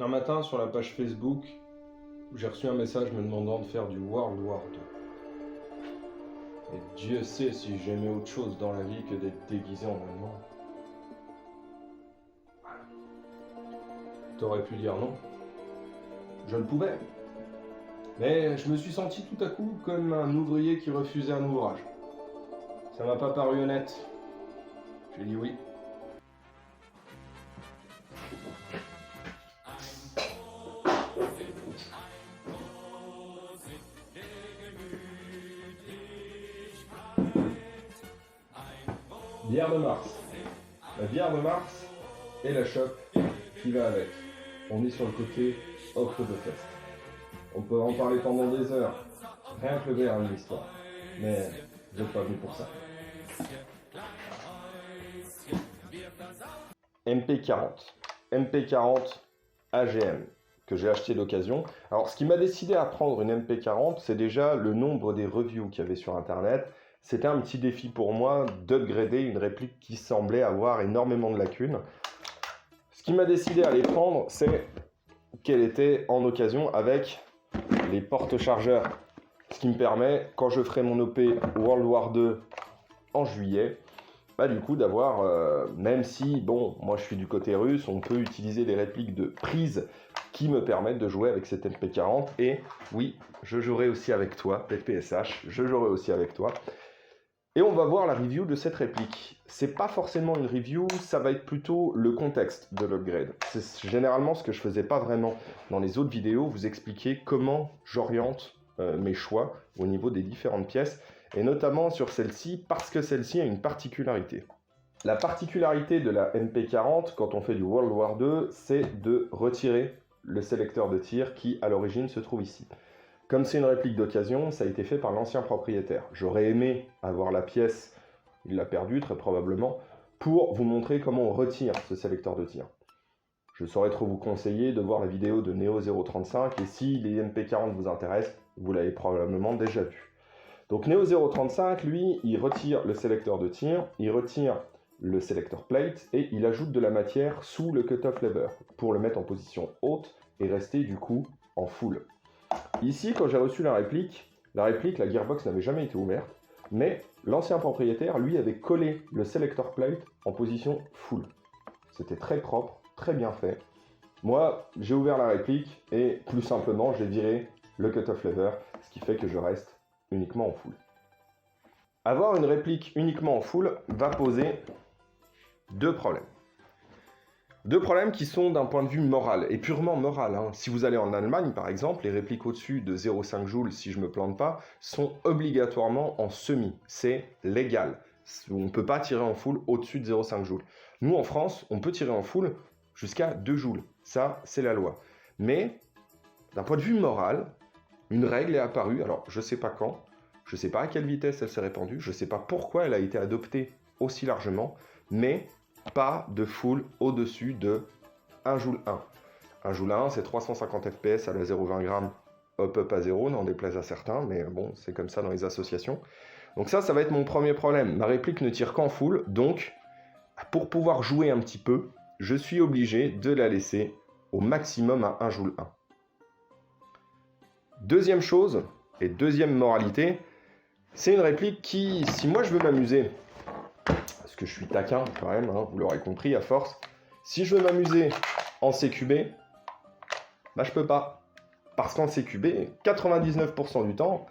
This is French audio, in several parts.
Un matin, sur la page Facebook, j'ai reçu un message me demandant de faire du World War 2. Et Dieu sait si j'aimais autre chose dans la vie que d'être déguisé en allemand. T'aurais pu dire non. Je le pouvais. Mais je me suis senti tout à coup comme un ouvrier qui refusait un ouvrage. Ça m'a pas paru honnête. J'ai dit oui. Bière de Mars. La bière de Mars et la chope qui va avec. On est sur le côté Oktoberfest. On peut en parler pendant des heures. Rien que le verre a une histoire. Mais vous n'êtes pas venu pour ça. MP40. MP40 AGM que j'ai acheté d'occasion. Alors ce qui m'a décidé à prendre une MP40, c'est déjà le nombre des reviews qu'il y avait sur internet. C'était un petit défi pour moi d'upgrader une réplique qui semblait avoir énormément de lacunes. Ce qui m'a décidé à les prendre, c'est qu'elle était en occasion avec les porte-chargeurs. Ce qui me permet, quand je ferai mon OP World War 2 en juillet, du coup d'avoir, même si, bon, moi je suis du côté russe, on peut utiliser des répliques de prise qui me permettent de jouer avec cette MP40. Et oui, je jouerai aussi avec toi, PPSH, je jouerai aussi avec toi. Et on va voir la review de cette réplique. C'est pas forcément une review, ça va être plutôt le contexte de l'upgrade. C'est généralement ce que je faisais pas vraiment dans les autres vidéos, vous expliquer comment j'oriente mes choix au niveau des différentes pièces, et notamment sur celle-ci, parce que celle-ci a une particularité. La particularité de la MP40, quand on fait du World War 2, c'est de retirer le sélecteur de tir qui, à l'origine, se trouve ici. Comme c'est une réplique d'occasion, ça a été fait par l'ancien propriétaire. J'aurais aimé avoir la pièce, il l'a perdue très probablement, pour vous montrer comment on retire ce sélecteur de tir. Je saurais trop vous conseiller de voir la vidéo de Neo 035, et si les MP40 vous intéressent, vous l'avez probablement déjà vu. Donc Neo 035, lui, il retire le sélecteur de tir, il retire le sélecteur plate, et il ajoute de la matière sous le cut-off lever, pour le mettre en position haute, et rester du coup en full. Ici, quand j'ai reçu la gearbox n'avait jamais été ouverte, mais l'ancien propriétaire, lui, avait collé le selector plate en position full. C'était très propre, très bien fait. Moi, j'ai ouvert la réplique et plus simplement, j'ai viré le cut-off lever, ce qui fait que je reste uniquement en full. Avoir une réplique uniquement en full va poser deux problèmes. Deux problèmes qui sont d'un point de vue moral, et purement moral. Si vous allez en Allemagne, par exemple, les répliques au-dessus de 0,5 joules, si je ne me plante pas, sont obligatoirement en semi. C'est légal. On ne peut pas tirer en full au-dessus de 0,5 joules. Nous, en France, on peut tirer en full jusqu'à 2 joules. Ça, c'est la loi. Mais, d'un point de vue moral, une règle est apparue, alors je ne sais pas quand, je ne sais pas à quelle vitesse elle s'est répandue, je ne sais pas pourquoi elle a été adoptée aussi largement, mais pas de full au-dessus de 1 joule 1. 1 joule 1, c'est 350 fps à la 0,20 g, hop à 0, n'en déplaise à certains, mais bon, c'est comme ça dans les associations. Donc ça va être mon premier problème. Ma réplique ne tire qu'en full, donc pour pouvoir jouer un petit peu, je suis obligé de la laisser au maximum à 1 joule 1. Deuxième chose, et deuxième moralité, c'est une réplique qui, si moi je veux m'amuser, parce que je suis taquin quand même, vous l'aurez compris à force, si je veux m'amuser en CQB, je peux pas. Parce qu'en CQB, 99% du temps,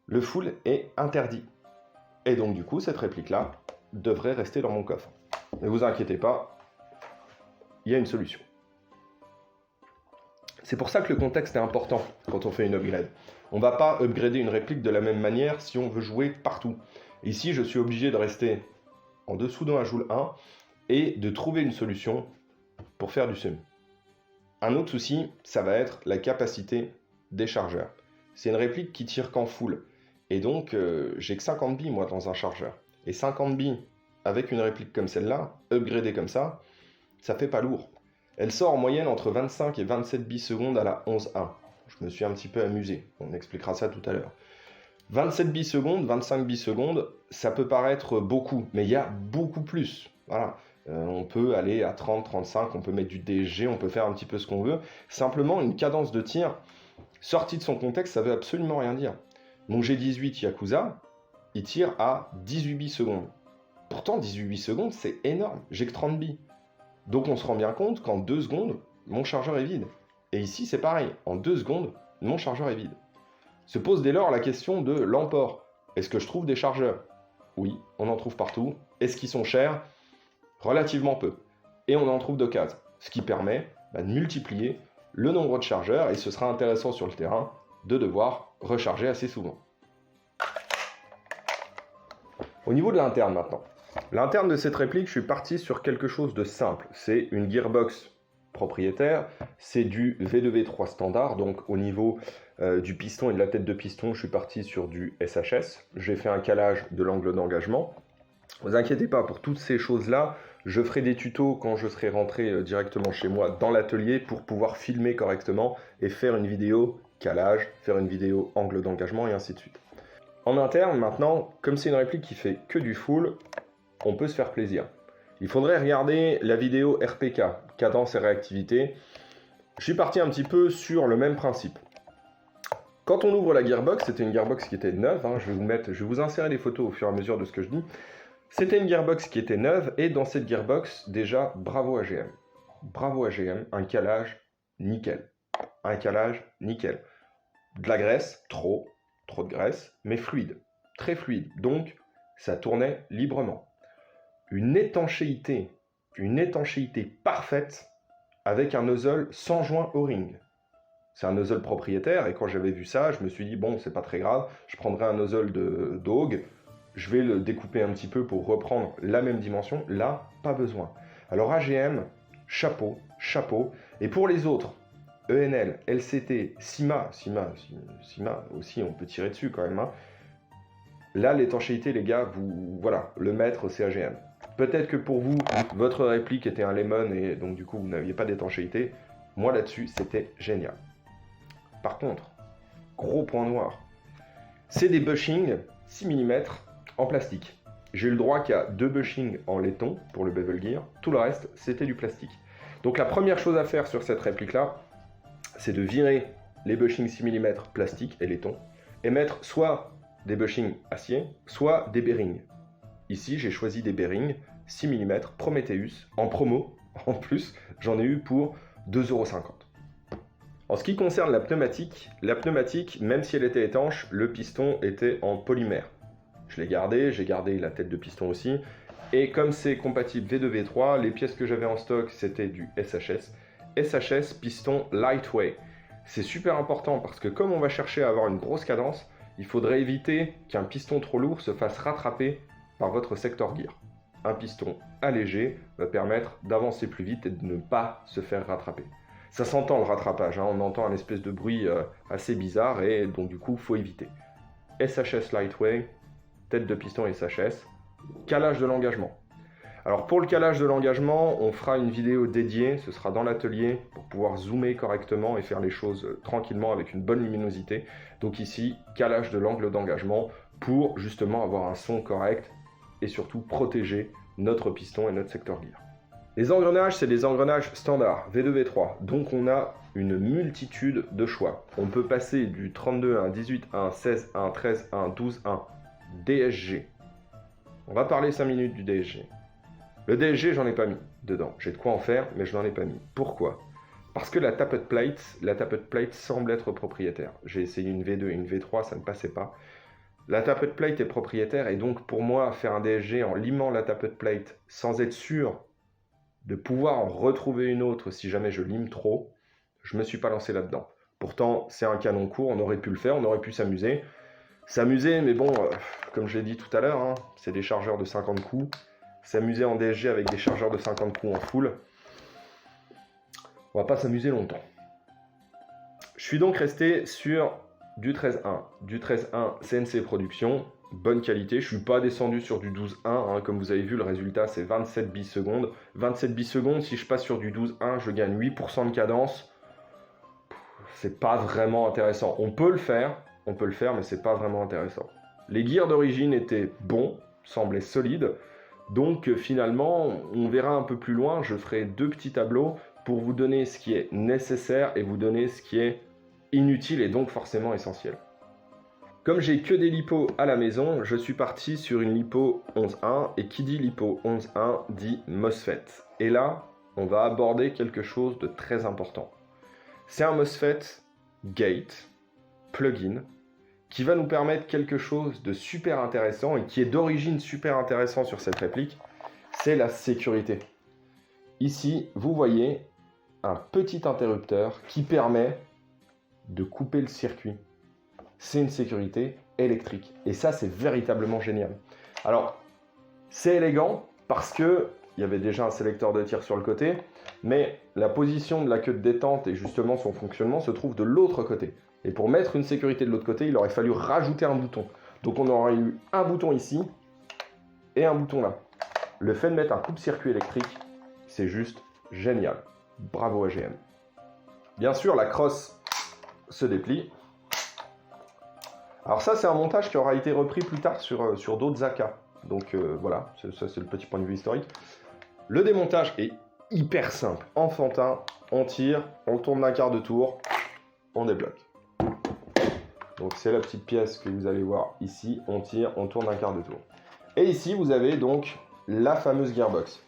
le full est interdit. Et donc du coup, cette réplique-là devrait rester dans mon coffre. Ne vous inquiétez pas, il y a une solution. C'est pour ça que le contexte est important quand on fait une upgrade. On ne va pas upgrader une réplique de la même manière si on veut jouer partout. Ici, je suis obligé de rester en dessous d'un joule 1 et de trouver une solution pour faire du semi. Un autre souci, ça va être la capacité des chargeurs. C'est une réplique qui tire qu'en full. Et donc, j'ai que 50 billes, moi, dans un chargeur. Et 50 billes avec une réplique comme celle-là, upgradée comme ça fait pas lourd. Elle sort en moyenne entre 25 et 27 billes secondes à la 11.1. Je me suis un petit peu amusé. On expliquera ça tout à l'heure. 27 billes secondes, 25 billes secondes, ça peut paraître beaucoup, mais il y a beaucoup plus. Voilà. On peut aller à 30, 35, on peut mettre du DSG, on peut faire un petit peu ce qu'on veut. Simplement, une cadence de tir sortie de son contexte, ça veut absolument rien dire. Mon G18 Yakuza, il tire à 18 billes secondes. Pourtant, 18 billes secondes, c'est énorme. J'ai que 30 billes. Donc on se rend bien compte qu'en 2 secondes, mon chargeur est vide. Et ici, c'est pareil. En 2 secondes, mon chargeur est vide. Se pose dès lors la question de l'emport. Est-ce que je trouve des chargeurs? Oui, on en trouve partout. Est-ce qu'ils sont chers? Relativement peu. Et on en trouve d'occasion. Ce qui permet de multiplier le nombre de chargeurs, et ce sera intéressant sur le terrain de devoir recharger assez souvent. Au niveau de l'interne maintenant. L'interne de cette réplique, je suis parti sur quelque chose de simple. C'est une gearbox propriétaire, c'est du V2V3 standard, donc au niveau du piston et de la tête de piston, je suis parti sur du SHS. J'ai fait un calage de l'angle d'engagement. Ne vous inquiétez pas, pour toutes ces choses-là, je ferai des tutos quand je serai rentré directement chez moi dans l'atelier pour pouvoir filmer correctement et faire une vidéo calage, faire une vidéo angle d'engagement et ainsi de suite. En interne, maintenant, comme c'est une réplique qui fait que du full, on peut se faire plaisir. Il faudrait regarder la vidéo RPK, cadence et réactivité. Je suis parti un petit peu sur le même principe. Quand on ouvre la gearbox, c'était une gearbox qui était neuve, je vais vous insérer les photos au fur et à mesure de ce que je dis. C'était une gearbox qui était neuve, et dans cette gearbox, déjà, bravo AGM. Bravo AGM, un calage nickel. Un calage nickel. De la graisse, trop de graisse, mais fluide, très fluide. Donc, ça tournait librement. Une étanchéité parfaite avec un nozzle sans joint O-ring. C'est un nozzle propriétaire, et quand j'avais vu ça, je me suis dit, bon, c'est pas très grave, je prendrai un nozzle de Dogue, je vais le découper un petit peu pour reprendre la même dimension. Là, pas besoin. Alors AGM, chapeau, chapeau. Et pour les autres, ENL, LCT, Sima aussi, on peut tirer dessus quand même. Là, l'étanchéité, les gars, voilà, le maître, c'est AGM. Peut-être que pour vous, votre réplique était un lemon et donc du coup, vous n'aviez pas d'étanchéité. Moi, là-dessus, c'était génial. Par contre, gros point noir, c'est des bushings 6 mm en plastique. J'ai eu le droit qu'à 2 bushings en laiton pour le bevel gear. Tout le reste, c'était du plastique. Donc la première chose à faire sur cette réplique-là, c'est de virer les bushings 6 mm plastique et laiton et mettre soit des bushings acier, soit des bearings. Ici, j'ai choisi des bearings 6 mm Prometheus en promo. En plus, j'en ai eu pour 2,50 €. En ce qui concerne la pneumatique, même si elle était étanche, le piston était en polymère. Je l'ai gardé, j'ai gardé la tête de piston aussi. Et comme c'est compatible V2V3, les pièces que j'avais en stock, c'était du SHS. SHS piston lightweight. C'est super important parce que comme on va chercher à avoir une grosse cadence, il faudrait éviter qu'un piston trop lourd se fasse rattraper par votre sector gear. Un piston allégé va permettre d'avancer plus vite et de ne pas se faire rattraper. Ça s'entend le rattrapage, on entend un espèce de bruit assez bizarre et donc du coup, il faut éviter. SHS lightweight, tête de piston SHS, calage de l'engagement. Alors pour le calage de l'engagement, on fera une vidéo dédiée, ce sera dans l'atelier pour pouvoir zoomer correctement et faire les choses tranquillement avec une bonne luminosité. Donc ici, calage de l'angle d'engagement pour justement avoir un son correct et surtout protéger notre piston et notre sector gear. Les engrenages, c'est des engrenages standards, V2V3, donc on a une multitude de choix. On peut passer du 32-1, 18-1, 16-1, 13-1, 12-1, DSG. On va parler 5 minutes du DSG. Le DSG, j'en ai pas mis dedans. J'ai de quoi en faire, mais je n'en ai pas mis. Pourquoi? Parce que la tappet plate semble être propriétaire. J'ai essayé une V2 et une V3, ça ne passait pas. La tappet plate est propriétaire, et donc pour moi, faire un DSG en limant la tappet plate sans être sûr de pouvoir en retrouver une autre si jamais je lime trop, je ne me suis pas lancé là-dedans. Pourtant, c'est un canon court, on aurait pu le faire, on aurait pu s'amuser. Mais bon, comme je l'ai dit tout à l'heure, c'est des chargeurs de 50 coups. S'amuser en DSG avec des chargeurs de 50 coups en full, on va pas s'amuser longtemps. Je suis donc resté sur du 13.1. Du 13.1 CNC Production, bonne qualité. Je suis pas descendu sur du 12.1. Comme vous avez vu, le résultat, c'est 27 billes secondes. 27 billes secondes, si je passe sur du 12.1, je gagne 8% de cadence. C'est pas vraiment intéressant. On peut le faire, mais c'est pas vraiment intéressant. Les gears d'origine étaient bons, semblaient solides. Donc finalement, on verra un peu plus loin, je ferai 2 petits tableaux pour vous donner ce qui est nécessaire et vous donner ce qui est inutile et donc forcément essentiel. Comme j'ai que des lipos à la maison, je suis parti sur une lipo 11.1 et qui dit lipo 11.1 dit MOSFET. Et là, on va aborder quelque chose de très important. C'est un MOSFET gate, plugin, qui va nous permettre quelque chose de super intéressant et qui est d'origine super intéressant sur cette réplique, c'est la sécurité. Ici, vous voyez un petit interrupteur qui permet de couper le circuit. C'est une sécurité électrique. Et ça, c'est véritablement génial. Alors, c'est élégant parce que il y avait déjà un sélecteur de tir sur le côté, mais la position de la queue de détente et justement son fonctionnement se trouve de l'autre côté. Et pour mettre une sécurité de l'autre côté, il aurait fallu rajouter un bouton. Donc on aurait eu un bouton ici et un bouton là. Le fait de mettre un coupe-circuit électrique, c'est juste génial. Bravo AGM. Bien sûr, la crosse se déplie. Alors ça, c'est un montage qui aura été repris plus tard sur d'autres AK. Donc voilà, ça c'est le petit point de vue historique. Le démontage est hyper simple, enfantin. On tire, on tourne d'un quart de tour, on débloque. Donc c'est la petite pièce que vous allez voir ici. On tire, on tourne d'un quart de tour. Et ici, vous avez donc la fameuse gearbox.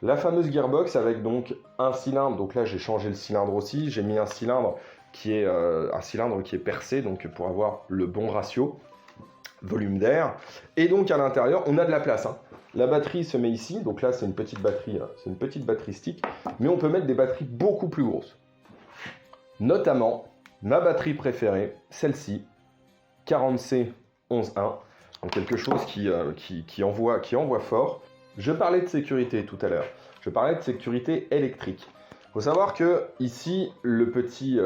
La fameuse gearbox avec donc un cylindre. Donc là, j'ai changé le cylindre aussi. J'ai mis un cylindre qui est percé, donc pour avoir le bon ratio volume d'air. Et donc à l'intérieur, on a de la place. La batterie se met ici. Donc là, c'est une petite batterie stick. Mais on peut mettre des batteries beaucoup plus grosses. Notamment, ma batterie préférée, celle-ci, 40C 11.1. Donc quelque chose qui envoie fort. Je parlais de sécurité tout à l'heure. Je parlais de sécurité électrique. Il faut savoir que ici, le petit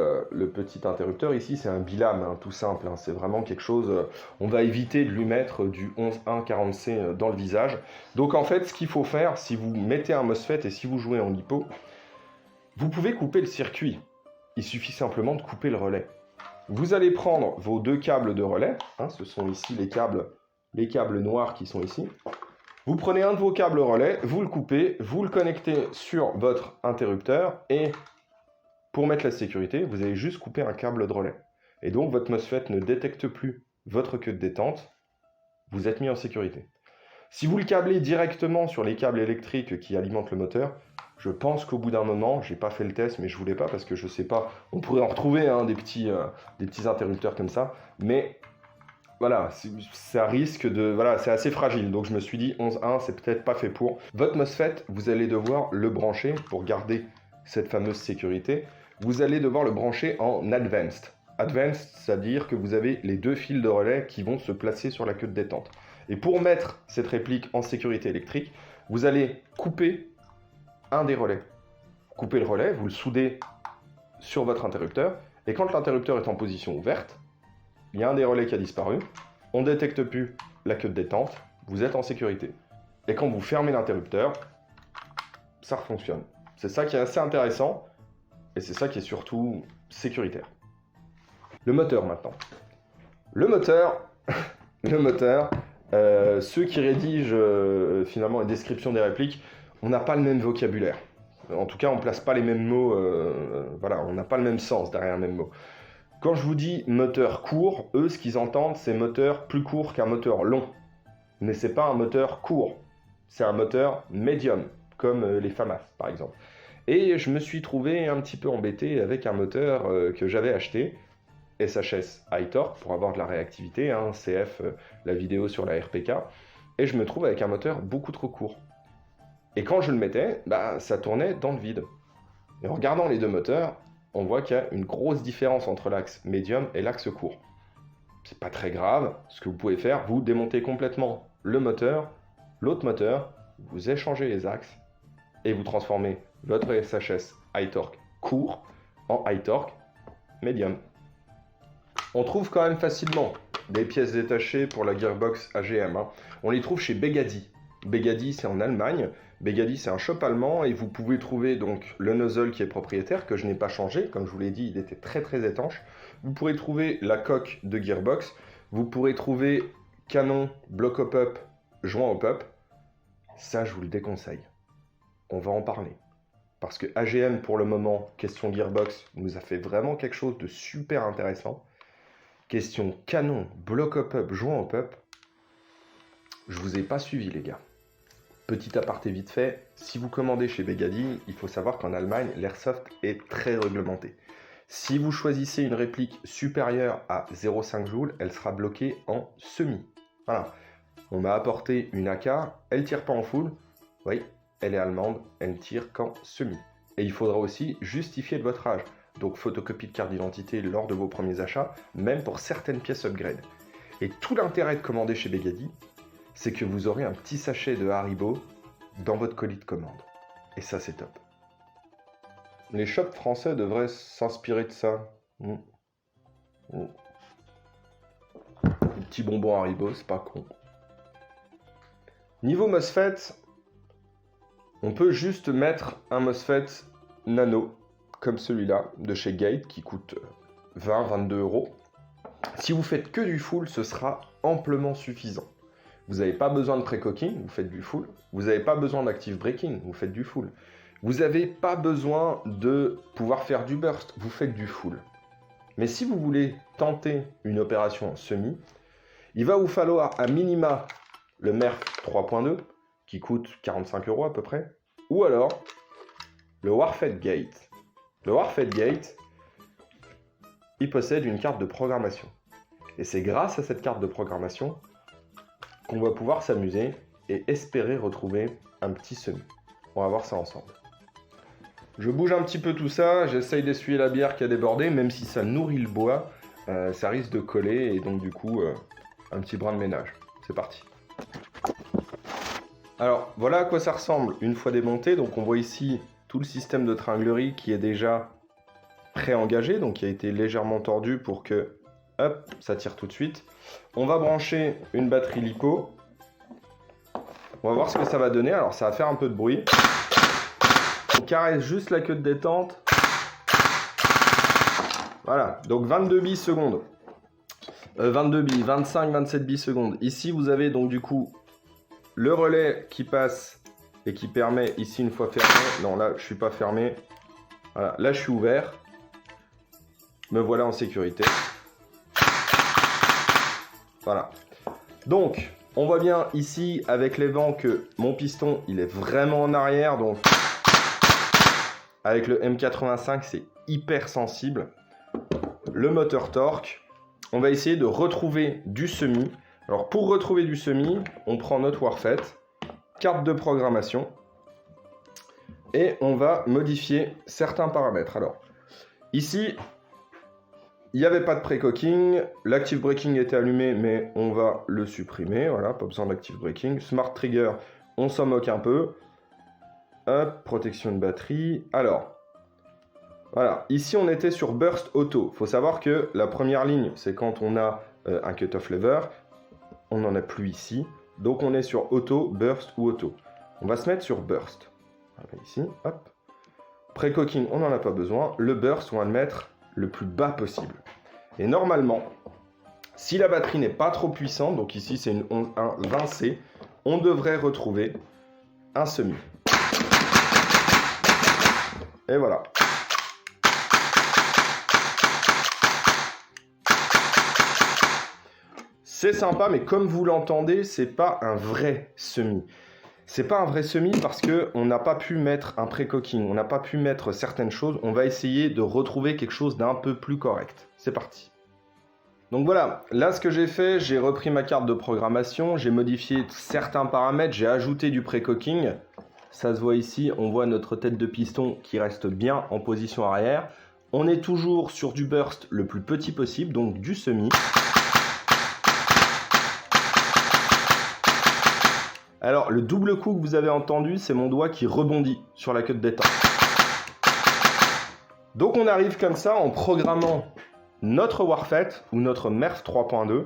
interrupteur, ici, c'est un bilam, tout simple. C'est vraiment quelque chose... on va éviter de lui mettre du 11.1 40C dans le visage. Donc en fait, ce qu'il faut faire, si vous mettez un MOSFET et si vous jouez en lipo, vous pouvez couper le circuit. Il suffit simplement de couper le relais. Vous allez prendre vos 2 câbles de relais. Ce sont ici les câbles noirs qui sont ici. Vous prenez un de vos câbles relais, vous le coupez, vous le connectez sur votre interrupteur et pour mettre la sécurité, vous allez juste couper un câble de relais. Et donc votre MOSFET ne détecte plus votre queue de détente, vous êtes mis en sécurité. Si vous le câblez directement sur les câbles électriques qui alimentent le moteur, je pense qu'au bout d'un moment, j'ai pas fait le test, mais je voulais pas parce que je sais pas, on pourrait en retrouver des petits interrupteurs comme ça, mais voilà, ça risque de... Voilà, c'est assez fragile. Donc je me suis dit 11.1, c'est peut-être pas fait pour. Votre MOSFET, vous allez devoir le brancher pour garder cette fameuse sécurité. Vous allez devoir le brancher en Advanced. Advanced, c'est-à-dire que vous avez les 2 fils de relais qui vont se placer sur la queue de détente. Et pour mettre cette réplique en sécurité électrique, vous allez couper un des relais. Coupez le relais, vous le soudez sur votre interrupteur. Et quand l'interrupteur est en position ouverte, il y a un des relais qui a disparu, on ne détecte plus la queue de détente, vous êtes en sécurité. Et quand vous fermez l'interrupteur, ça fonctionne. C'est ça qui est assez intéressant, et c'est ça qui est surtout sécuritaire. Le moteur maintenant. Le moteur, ceux qui rédigent finalement la description des répliques, on n'a pas le même vocabulaire. En tout cas, on ne place pas les mêmes mots, voilà, on n'a pas le même sens derrière un même mot. Quand je vous dis moteur court, eux, ce qu'ils entendent, c'est moteur plus court qu'un moteur long. Mais ce n'est pas un moteur court, c'est un moteur médium, comme les FAMAS par exemple. Et je me suis trouvé un petit peu embêté avec un moteur que j'avais acheté, SHS iTorque, pour avoir de la réactivité, CF, la vidéo sur la RPK, et je me trouve avec un moteur beaucoup trop court. Et quand je le mettais, ça tournait dans le vide. Et en regardant les 2 moteurs, on voit qu'il y a une grosse différence entre l'axe médium et l'axe court. C'est pas très grave, ce que vous pouvez faire, vous démontez complètement le moteur, l'autre moteur, vous échangez les axes et vous transformez votre SHS iTorque court en iTorque médium. On trouve quand même facilement des pièces détachées pour la gearbox AGM. On les trouve chez Begady. Begady, c'est en Allemagne. Begady, c'est un shop allemand et vous pouvez trouver donc le nozzle qui est propriétaire, que je n'ai pas changé. Comme je vous l'ai dit, il était très très étanche. Vous pourrez trouver la coque de gearbox. Vous pourrez trouver canon, bloc au pop, joint au pop. ça je vous le déconseille. On va en parler. Parce que AGM, pour le moment, question Gearbox, nous a fait vraiment quelque chose de super intéressant. Question canon, bloc up, joint au up. Je vous ai pas suivi, les gars. Petit aparté vite fait, si vous commandez chez Begadi, il faut savoir qu'en Allemagne, l'airsoft est très réglementé. Si vous choisissez une réplique supérieure à 0,5 joules, elle sera bloquée en semi. Voilà. On m'a apporté une AK, elle tire pas en full. Oui, elle est allemande, elle ne tire qu'en semi. Et il faudra aussi justifier de votre âge. Donc photocopie de carte d'identité lors de vos premiers achats, même pour certaines pièces upgrade. Et tout l'intérêt de commander chez Begadi, c'est que vous aurez un petit sachet de Haribo dans votre colis de commande. Et ça, c'est top. Les shops français devraient s'inspirer de ça. Les petits bonbons Haribo, c'est pas con. Niveau MOSFET, on peut juste mettre un MOSFET nano, comme celui-là, de chez Gate, qui coûte 20-22 €. Si vous faites que du full, ce sera amplement suffisant. Vous n'avez pas besoin de pré-cooking, vous faites du full. Vous n'avez pas besoin d'active breaking, vous faites du full. Vous n'avez pas besoin de pouvoir faire du burst, vous faites du full. Mais si vous voulez tenter une opération en semi, il va vous falloir à minima le MERF 3.2, qui coûte 45 € à peu près, ou alors le Warfed Gate. Le Warfed Gate, il possède une carte de programmation. Et c'est grâce à cette carte de programmation qu'on va pouvoir s'amuser et espérer retrouver un petit semi. On va voir ça ensemble. Je bouge un petit peu tout ça, j'essaye d'essuyer la bière qui a débordé, même si ça nourrit le bois, ça risque de coller, et donc du coup, un petit brin de ménage. C'est parti. Alors, voilà à quoi ça ressemble une fois démonté. Donc on voit ici tout le système de tringlerie qui est déjà pré-engagé, donc qui a été légèrement tordu pour que, hop, ça tire tout de suite. On va brancher une batterie LiPo. On va voir ce que ça va donner. Alors ça va faire un peu de bruit. On caresse juste la queue de détente. Voilà, donc 22 billes secondes. 22 billes, 25, 27 billes secondes. Ici, vous avez donc du coup le relais qui passe et qui permet, ici une fois fermé, non là je suis pas fermé, voilà, là je suis ouvert, me voilà en sécurité. Voilà. Donc, on voit bien ici avec les vents que mon piston il est vraiment en arrière, donc avec le M85 c'est hyper sensible. Le moteur torque. On va essayer de retrouver du semi. Alors pour retrouver du semi, on prend notre Warfed, carte de programmation, et on va modifier certains paramètres. Alors ici, il n'y avait pas de pré-cooking, l'active braking était allumé, mais on va le supprimer. Voilà, pas besoin d'active braking. Smart trigger, on s'en moque un peu. Hop, protection de batterie. Alors, voilà, ici on était sur burst auto. Il faut savoir que la première ligne, c'est quand on a un cut-off lever. On n'en a plus ici. Donc on est sur auto, burst ou auto. On va se mettre sur burst. Voilà, ici, hop. Pré-cooking, on n'en a pas besoin. Le burst, on va le mettre le plus bas possible. Et normalement, si la batterie n'est pas trop puissante, donc ici c'est une 20C, on devrait retrouver un semi. Et voilà. C'est sympa, mais comme vous l'entendez, c'est pas un vrai semi. C'est pas un vrai semi parce qu'on n'a pas pu mettre un pré-cooking, on n'a pas pu mettre certaines choses. On va essayer de retrouver quelque chose d'un peu plus correct. C'est parti. Donc voilà, là ce que j'ai fait, j'ai repris ma carte de programmation, j'ai modifié certains paramètres, j'ai ajouté du pré-cooking. Ça se voit ici, on voit notre tête de piston qui reste bien en position arrière. On est toujours sur du burst le plus petit possible, donc du semi. Alors, le double coup que vous avez entendu, c'est mon doigt qui rebondit sur la queue de détente. Donc on arrive comme ça, en programmant notre Warfed ou notre MERF 3.2,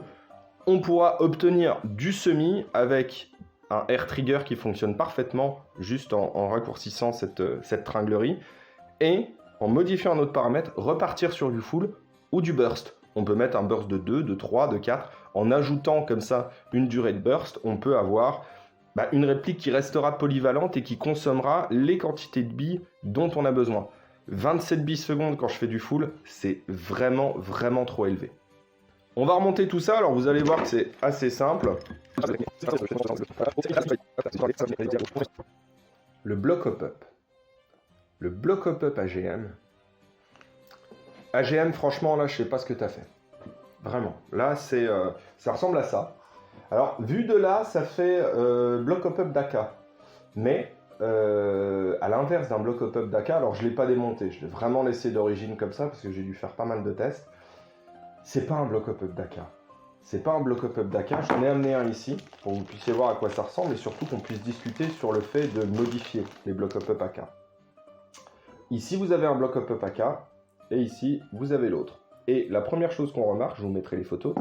on pourra obtenir du semi avec un air trigger qui fonctionne parfaitement, juste en raccourcissant cette tringlerie, et en modifiant notre paramètre, repartir sur du full ou du burst. On peut mettre un burst de 2, de 3, de 4. En ajoutant comme ça une durée de burst, on peut avoir une réplique qui restera polyvalente et qui consommera les quantités de billes dont on a besoin. 27 billes secondes quand je fais du full, c'est vraiment, vraiment trop élevé. On va remonter tout ça, alors vous allez voir que c'est assez simple. Le block hop-up. Le block hop-up AGM. AGM, franchement, là, je sais pas ce que tu as fait. Vraiment. Là, ça ressemble à ça. Alors, vu de là, ça fait block hop-up d'AK. Mais, à l'inverse d'un block hop-up d'AK, alors je ne l'ai pas démonté. Je l'ai vraiment laissé d'origine comme ça, parce que j'ai dû faire pas mal de tests. C'est pas un block hop-up d'AK. C'est pas un block hop-up d'AK. J'en ai amené un ici, pour que vous puissiez voir à quoi ça ressemble, et surtout qu'on puisse discuter sur le fait de modifier les block hop-up AK. Ici, vous avez un block hop-up AK, et ici, vous avez l'autre. Et la première chose qu'on remarque, je vous mettrai les photos,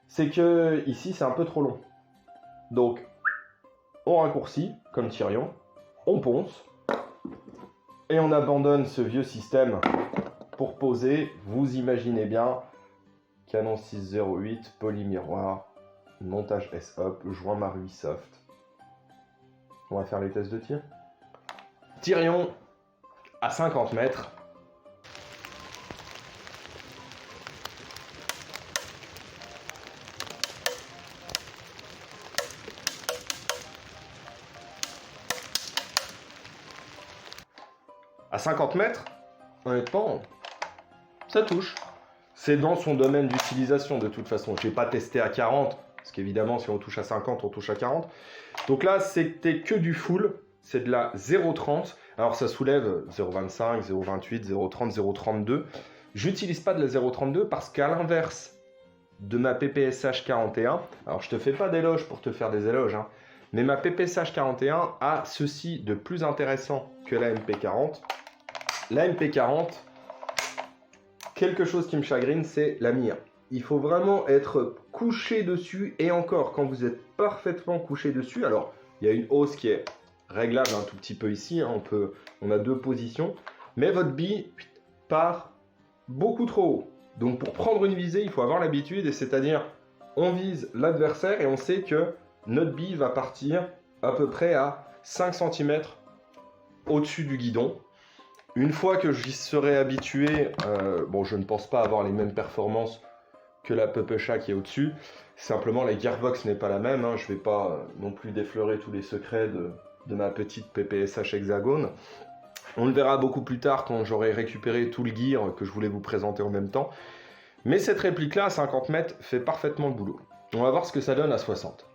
c'est que ici, c'est un peu trop long. Donc, on raccourcit, comme Tyrion, on ponce, et on abandonne ce vieux système pour poser, vous imaginez bien, Canon 608, polymiroir, montage S-Hop, joint Marui Soft. On va faire les tests de tir. Tyrion à 50 mètres. À 50 mètres, honnêtement, ça touche. C'est dans son domaine d'utilisation de toute façon. Je n'ai pas testé à 40, parce qu'évidemment, si on touche à 50, on touche à 40. Donc là, c'était que du full. C'est de la 0,30. Alors ça soulève 0,25, 0,28, 0,30, 0,32. J'utilise pas de la 0,32 parce qu'à l'inverse de ma PPSH 41, alors je te fais pas d'éloge pour te faire des éloges, hein, mais ma PPSH 41 a ceci de plus intéressant que la MP40. La MP40, quelque chose qui me chagrine, c'est la mire. Il faut vraiment être couché dessus, et encore, quand vous êtes parfaitement couché dessus, alors il y a une hausse qui est réglable un tout petit peu ici, hein, on a deux positions, mais votre bille part beaucoup trop haut. Donc pour prendre une visée, il faut avoir l'habitude, et c'est-à-dire on vise l'adversaire et on sait que notre bille va partir à peu près à 5 cm au-dessus du guidon. Une fois que j'y serai habitué, bon, je ne pense pas avoir les mêmes performances que la PPSH qui est au-dessus. Simplement, la gearbox n'est pas la même, hein. Je ne vais pas non plus déflorer tous les secrets de ma petite PPSH hexagone. On le verra beaucoup plus tard quand j'aurai récupéré tout le gear que je voulais vous présenter en même temps. Mais cette réplique-là, à 50 mètres, fait parfaitement le boulot. On va voir ce que ça donne à 60.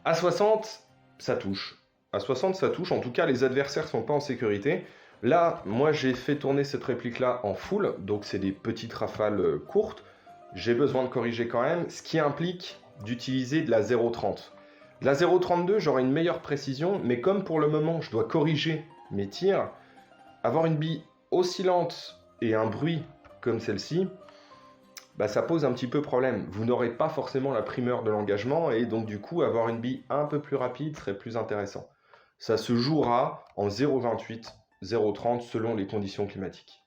À 60, ça touche. À 60, ça touche. En tout cas, les adversaires ne sont pas en sécurité. Là, moi, j'ai fait tourner cette réplique-là en full. Donc, c'est des petites rafales courtes. J'ai besoin de corriger quand même, ce qui implique d'utiliser de la 0,30. De la 0,32, j'aurai une meilleure précision. Mais comme pour le moment, je dois corriger mes tirs, avoir une bille oscillante et un bruit comme celle-ci, bah, ça pose un petit peu problème. Vous n'aurez pas forcément la primeur de l'engagement, et donc du coup, avoir une bille un peu plus rapide serait plus intéressant. Ça se jouera en 0,28, 0,30 selon les conditions climatiques.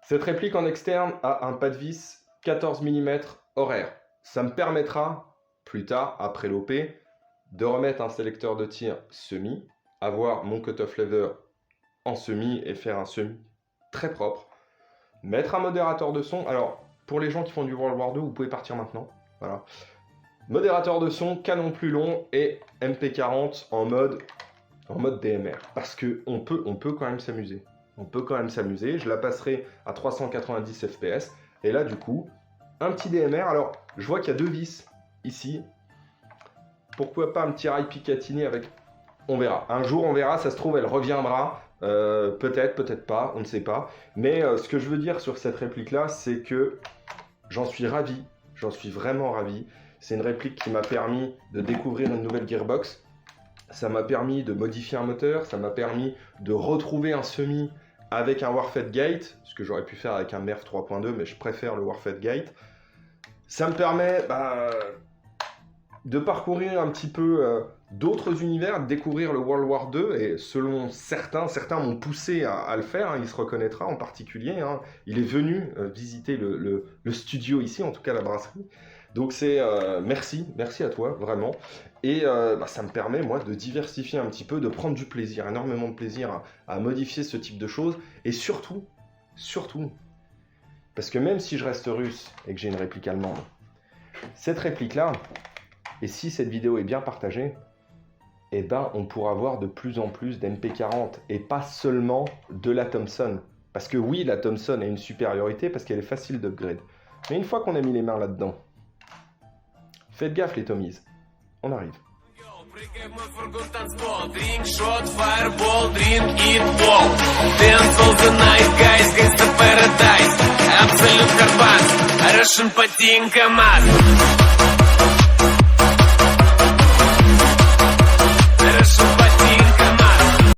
Cette réplique en externe a un pas de vis 14 mm horaire. Ça me permettra, plus tard, après l'OP, de remettre un sélecteur de tir semi, avoir mon cut-off lever en semi et faire un semi très propre, mettre un modérateur de son. Alors, pour les gens qui font du World War 2, vous pouvez partir maintenant. Voilà. Modérateur de son, canon plus long et MP40 en mode DMR. Parce qu'on peut quand même s'amuser. On peut quand même s'amuser. Je la passerai à 390 fps. Et là, du coup, un petit DMR. Alors, je vois qu'il y a deux vis ici. Pourquoi pas un petit rail Picatinny avec... On verra. Un jour, on verra. Ça se trouve, elle reviendra. Peut-être, peut-être pas. On ne sait pas. Mais ce que je veux dire sur cette réplique-là, c'est que j'en suis ravi. J'en suis vraiment ravi. C'est une réplique qui m'a permis de découvrir une nouvelle gearbox. Ça m'a permis de modifier un moteur. Ça m'a permis de retrouver un semi avec un Warfed Gate, ce que j'aurais pu faire avec un Nerf 3.2, mais je préfère le Warfed Gate. Ça me permet de parcourir un petit peu d'autres univers, de découvrir le World War II, et selon certains m'ont poussé à le faire, hein, il se reconnaîtra en particulier, hein. Il est venu visiter le studio ici, en tout cas la brasserie. Donc c'est merci à toi, vraiment. Et ça me permet, moi, de diversifier un petit peu, de prendre du plaisir, énormément de plaisir à modifier ce type de choses. Et surtout, parce que même si je reste russe et que j'ai une réplique allemande, cette réplique-là, et si cette vidéo est bien partagée, eh ben, on pourra avoir de plus en plus d'MP40 et pas seulement de la Thompson. Parce que oui, la Thompson a une supériorité parce qu'elle est facile d'upgrade. Mais une fois qu'on a mis les mains là-dedans, faites gaffe les Tommies, on arrive. Absolute Carbons, Russian Patin КамАЗ.